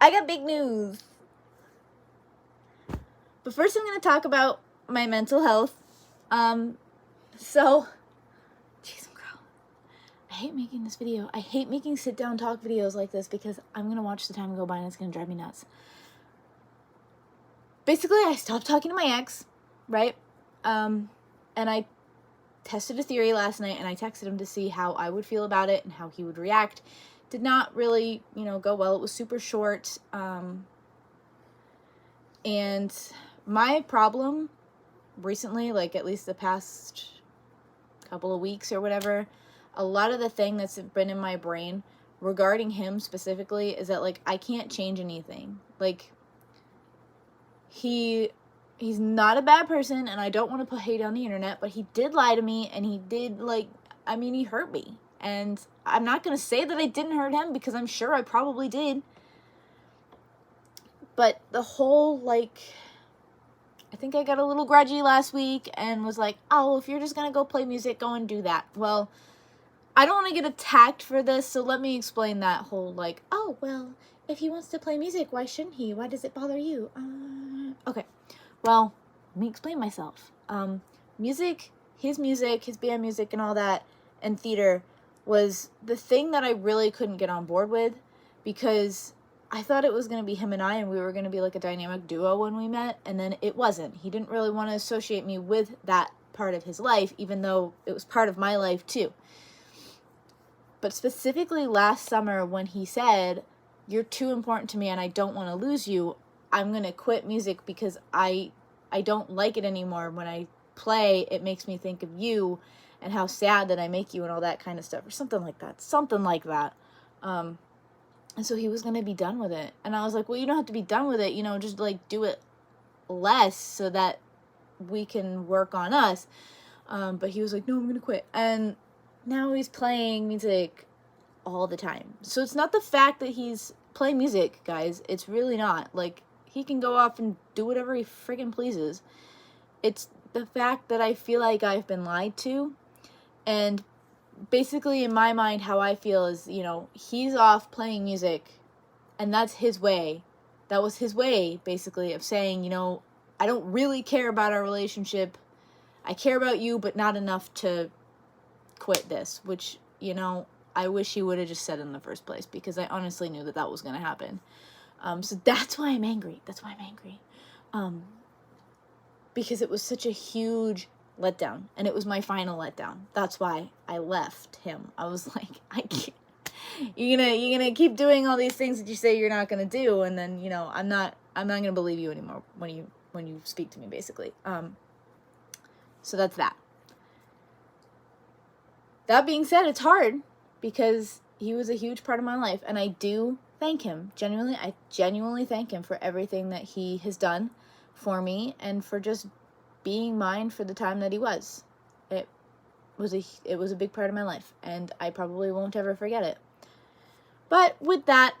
I got big news. But first I'm going to talk about my mental health. So, jeez, I hate making this video. I hate making sit-down talk videos like this because I'm going to watch the time go by and it's going to drive me nuts. Basically, I stopped talking to my ex, right? And I tested a theory last night and I texted him to see how I would feel about it and how he would react. Did not really, go well. It was super short. And my problem recently, like at least the past couple of weeks or whatever, a lot of the thing that's been in my brain regarding him specifically is that, like, I can't change anything. Like, he's not a bad person, and I don't want to put hate on the internet, but he did lie to me, and he did, he hurt me. And I'm not going to say that I didn't hurt him, because I'm sure I probably did. But the whole, I think I got a little grudgy last week, and was like, oh, if you're just going to go play music, go and do that. Well, I don't want to get attacked for this, so let me explain that whole, oh, well, if he wants to play music, why shouldn't he? Why does it bother you? Okay, well, let me explain myself. Music, his band music and all that, and theater was the thing that I really couldn't get on board with, because I thought it was going to be him and I, and we were going to be like a dynamic duo when we met, and then it wasn't. He didn't really want to associate me with that part of his life, even though it was part of my life too. But specifically last summer when he said, you're too important to me and I don't want to lose you, I'm going to quit music because I don't like it anymore. When I play, it makes me think of you and how sad that I make you and all that kind of stuff, or something like that. And so he was going to be done with it. And I was like, well, you don't have to be done with it, just do it less so that we can work on us. But he was like, no, I'm going to quit. And now he's playing music all the time. So it's not the fact that he's playing music, guys. It's really not. He can go off and do whatever he friggin' pleases. It's the fact that I feel like I've been lied to. And basically, in my mind, how I feel is, he's off playing music, and that's his way. That was his way, basically, of saying, I don't really care about our relationship. I care about you, but not enough to quit this, which, I wish he would have just said in the first place, because I honestly knew that was going to happen. So that's why I'm angry. Because it was such a huge letdown, and it was my final letdown. That's why I left him. I was like, I can't. You're gonna keep doing all these things that you say you're not gonna do, and then I'm not gonna believe you anymore when you speak to me, basically. So that's that. That being said, it's hard because he was a huge part of my life, and I do thank him. I genuinely thank him for everything that he has done for me and for just being mine for the time that he was. It was a big part of my life, and I probably won't ever forget it. But with that,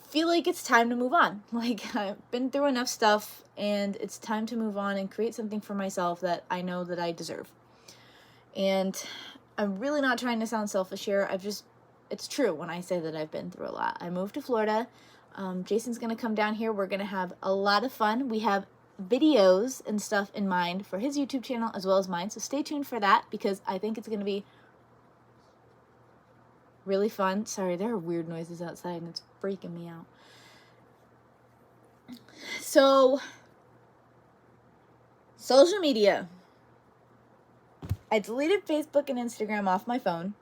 feel like it's time to move on. I've been through enough stuff, and it's time to move on and create something for myself that I know that I deserve. And I'm really not trying to sound selfish here. It's true when I say that I've been through a lot. I moved to Florida. Jason's going to come down here. We're going to have a lot of fun. We have videos and stuff in mind for his YouTube channel as well as mine. So stay tuned for that, because I think it's going to be really fun. Sorry, there are weird noises outside and it's freaking me out. So, social media. I deleted Facebook and Instagram off my phone,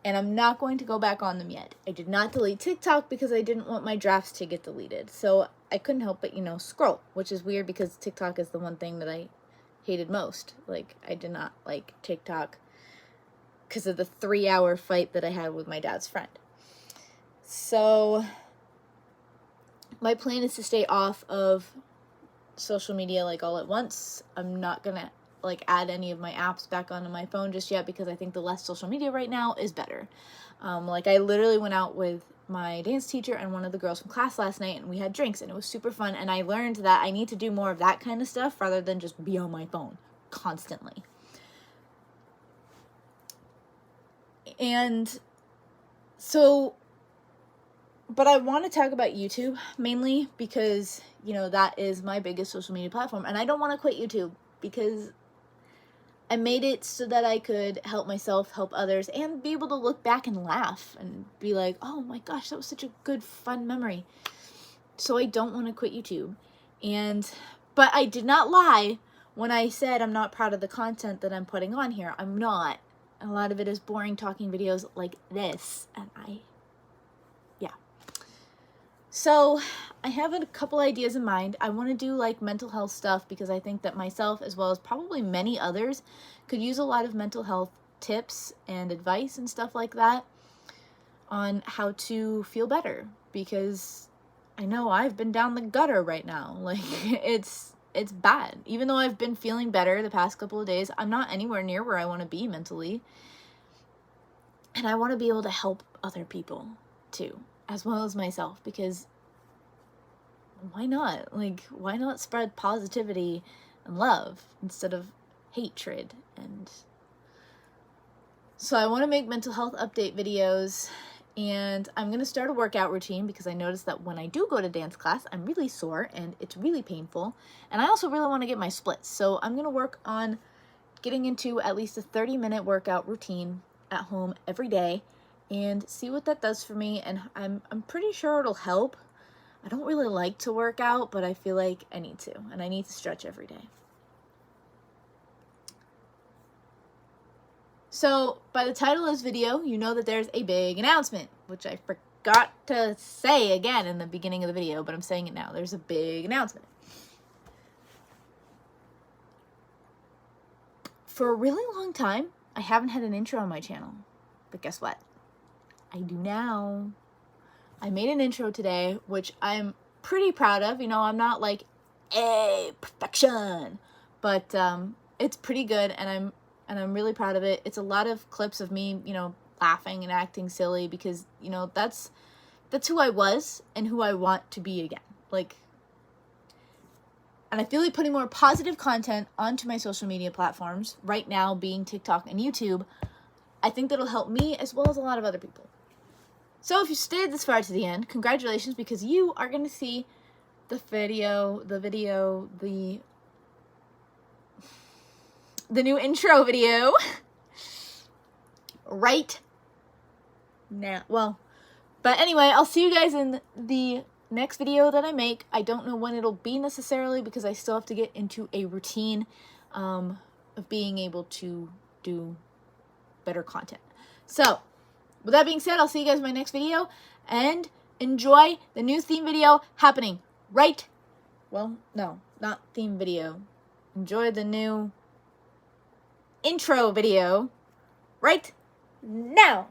and I'm not going to go back on them yet. I did not delete TikTok because I didn't want my drafts to get deleted. So I couldn't help but, scroll, which is weird because TikTok is the one thing that I hated most. I did not like TikTok because of the 3-hour fight that I had with my dad's friend. So my plan is to stay off of social media all at once. I'm not going to add any of my apps back onto my phone just yet, because I think the less social media right now is better. I literally went out with my dance teacher and one of the girls from class last night, and we had drinks, and it was super fun, and I learned that I need to do more of that kind of stuff rather than just be on my phone constantly. And so But I want to talk about YouTube mainly because, you know, that is my biggest social media platform. And I don't want to quit YouTube because I made it so that I could help myself, help others, and be able to look back and laugh and be like, oh my gosh, that was such a good, fun memory. So I don't want to quit YouTube. But I did not lie when I said I'm not proud of the content that I'm putting on here. I'm not. A lot of it is boring talking videos like this. And yeah. So I have a couple ideas in mind. I want to do like mental health stuff because I think that myself, as well as probably many others, could use a lot of mental health tips and advice and stuff like that on how to feel better, because I know I've been down the gutter right now. Like it's bad. Even though I've been feeling better the past couple of days, I'm not anywhere near where I want to be mentally. And I want to be able to help other people too, as well as myself, because why not? Like, why not spread positivity and love instead of hatred? And so I want to make mental health update videos, and I'm going to start a workout routine because I noticed that when I do go to dance class, I'm really sore and it's really painful. And I also really want to get my splits. So I'm going to work on getting into at least a 30-minute workout routine at home every day and see what that does for me. And I'm pretty sure it'll help. I don't really like to work out, but I feel like I need to, and I need to stretch every day. So by the title of this video, you know that there's a big announcement, which I forgot to say again in the beginning of the video, but I'm saying it now. There's a big announcement. For a really long time, I haven't had an intro on my channel, but guess what? I do now. I made an intro today, which I'm pretty proud of. You know, I'm not like, hey, perfection, but it's pretty good, and I'm really proud of it. It's a lot of clips of me, you know, laughing and acting silly because, you know, that's who I was and who I want to be again. Like, and I feel like putting more positive content onto my social media platforms right now, being TikTok and YouTube, I think that'll help me as well as a lot of other people. So if you stayed this far to the end, congratulations, because you are going to see the new intro video right now. Well, but anyway, I'll see you guys in the next video that I make. I don't know when it'll be necessarily because I still have to get into a routine of being able to do better content. So with that being said, I'll see you guys in my next video, and enjoy the new theme video happening right, well, no, not theme video. Enjoy the new intro video right now.